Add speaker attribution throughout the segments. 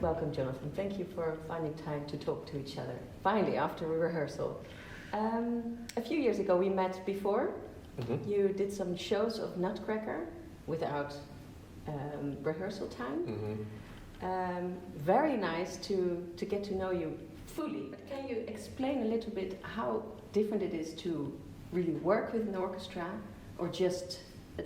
Speaker 1: welcome, Jonathan. Thank you for finding time to talk to each other. Finally, after a rehearsal. A few years ago we met before. Mm-hmm. You did some shows of Nutcracker without rehearsal time. Mm-hmm. Very nice to get to know you fully. But can you explain a little bit how different it is to really work with an orchestra or just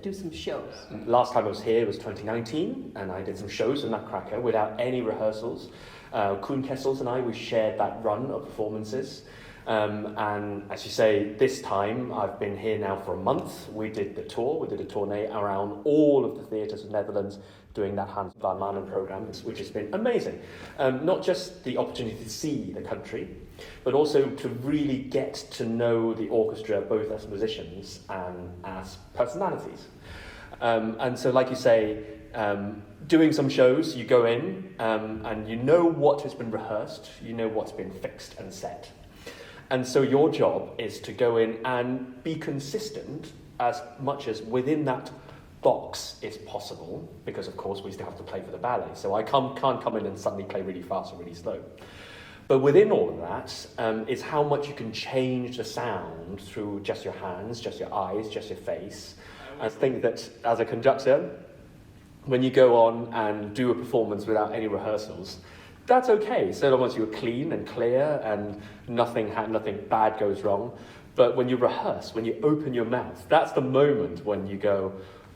Speaker 1: do some shows?
Speaker 2: Last time I was here was 2019, and I did some shows in Nutcracker without any rehearsals. Koen Kessels and I, we shared that run of performances. And as you say, this time I've been here now for a month. We did the tour, we did a tournée around all of the theatres of the Netherlands doing that Hans van Manen program, which has been amazing. Not just the opportunity to see the country, but also to really get to know the orchestra both as musicians and as personalities. And so, like you say, doing some shows, you go in and you know what has been rehearsed, you know what's been fixed and set. And so your job is to go in and be consistent as much as within that box is possible, because of course we still have to play for the ballet. So I can't come in and suddenly play really fast or really slow. But within all of that is how much you can change the sound through just your hands, just your eyes, just your face. I think that as a conductor, when you go on and do a performance without any rehearsals, that's okay, so long as you're clean and clear and nothing bad goes wrong. But when you rehearse, when you open your mouth, that's the moment when you go,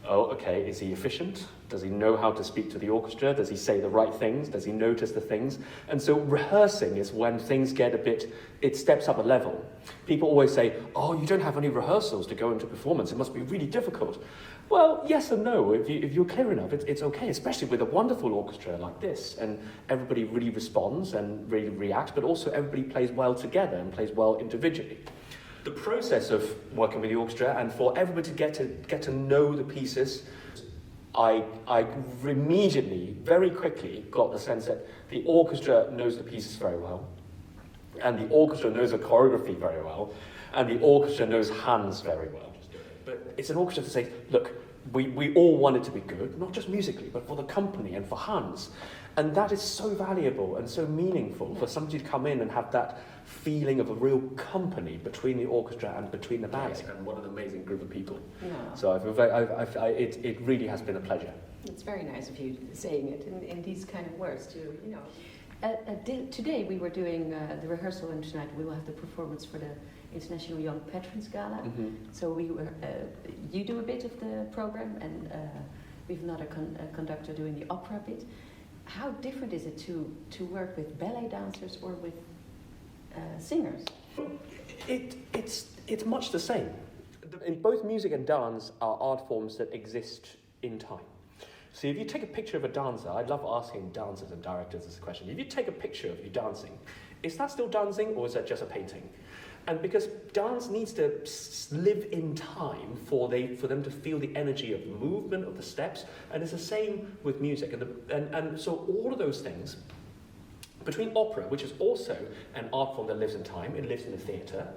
Speaker 2: oh, okay, is he efficient? Does he know how to speak to the orchestra? Does he say the right things? Does he notice the things? And so rehearsing is when things get it steps up a level. People always say, oh, you don't have any rehearsals to go into performance. It must be really difficult. Well, yes and no. If you're clear enough, it's okay, especially with a wonderful orchestra like this. And everybody really responds and really reacts, but also everybody plays well together and plays well individually. The process of working with the orchestra and for everybody to get to know the pieces, I immediately, very quickly, got the sense that the orchestra knows the pieces very well, and the orchestra knows the choreography very well, and the orchestra knows Hans very well. But it's an orchestra that says, look, we all want it to be good, not just musically, but for the company and for Hans. And that is so valuable and so meaningful for somebody to come in and have that feeling of a real company between the orchestra and between the ballet. And what an amazing group of people. Yeah. So it really has been a pleasure.
Speaker 1: It's very nice of you saying it in these kind of words too. You know, today we were doing the rehearsal, and tonight we will have the performance for the International Young Patrons Gala. Mm-hmm. So you do a bit of the program, and we have another conductor doing the opera bit. How different is it to work with ballet dancers or with singers?
Speaker 2: It's much the same. In both music and dance are art forms that exist in time. So if you take a picture of a dancer, I love asking dancers and directors this question. If you take a picture of you dancing, is that still dancing or is that just a painting? And because dance needs to live in time for them to feel the energy of movement of the steps, and it's the same with music. And so all of those things, between opera, which is also an art form that lives in time, it lives in the theatre,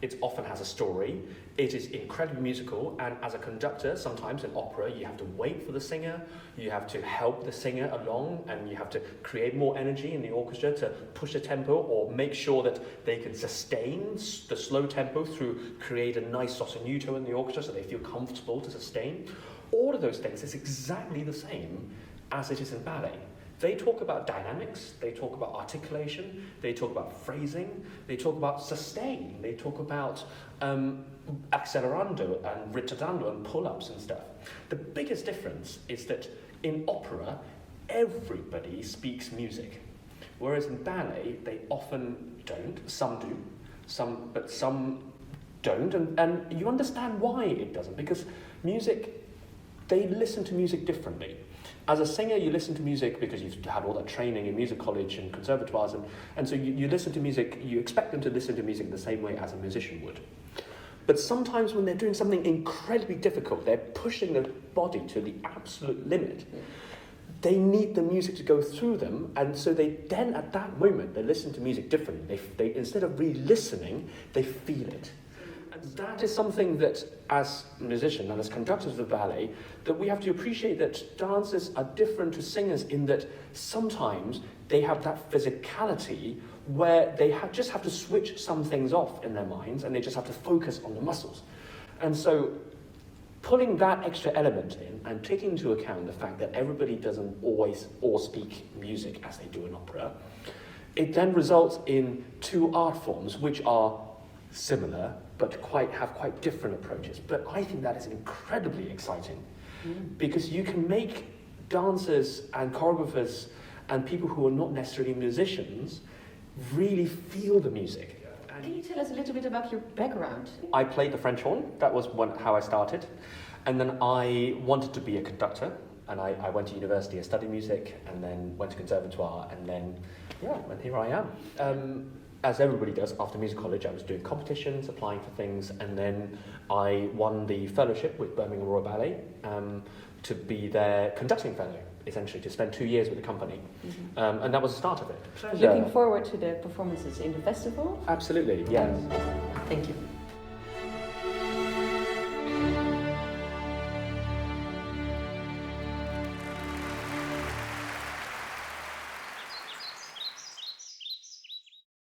Speaker 2: it often has a story, it is incredibly musical, and as a conductor, sometimes in opera, you have to wait for the singer, you have to help the singer along, and you have to create more energy in the orchestra to push the tempo or make sure that they can sustain the slow tempo through create a nice sostenuto in the orchestra so they feel comfortable to sustain. All of those things is exactly the same as it is in ballet. They talk about dynamics, they talk about articulation, they talk about phrasing, they talk about sustain, they talk about accelerando and ritardando and pull-ups and stuff. The biggest difference is that in opera, everybody speaks music, whereas in ballet, they often don't. Some do, but some don't, and you understand why it doesn't, because music, they listen to music differently. As a singer, you listen to music because you've had all that training in music college and conservatoires, and so you listen to music, you expect them to listen to music the same way as a musician would. But sometimes when they're doing something incredibly difficult, they're pushing their body to the absolute limit, they need the music to go through them, and so they then, at that moment, they listen to music differently. They instead of re-listening, they feel it. That is something that, as musicians and as conductors of the ballet, that we have to appreciate that dancers are different to singers in that sometimes they have that physicality where they just have to switch some things off in their minds and they just have to focus on the muscles. And so pulling that extra element in and taking into account the fact that everybody doesn't always all speak music as they do in opera, it then results in two art forms which are similar but have quite different approaches. But I think that is incredibly exciting because you can make dancers and choreographers and people who are not necessarily musicians really feel the music.
Speaker 1: Can you tell us a little bit about your background?
Speaker 2: I played the French horn. That was how I started. And then I wanted to be a conductor. And I went to university, I studied music, and then went to conservatoire, and then, and here I am. As everybody does, after music college, I was doing competitions, applying for things, and then I won the fellowship with Birmingham Royal Ballet to be their conducting fellow, essentially, to spend 2 years with the company. And that was the start of it.
Speaker 1: Looking forward to the performances in the festival?
Speaker 2: Absolutely, yes.
Speaker 1: Thank you.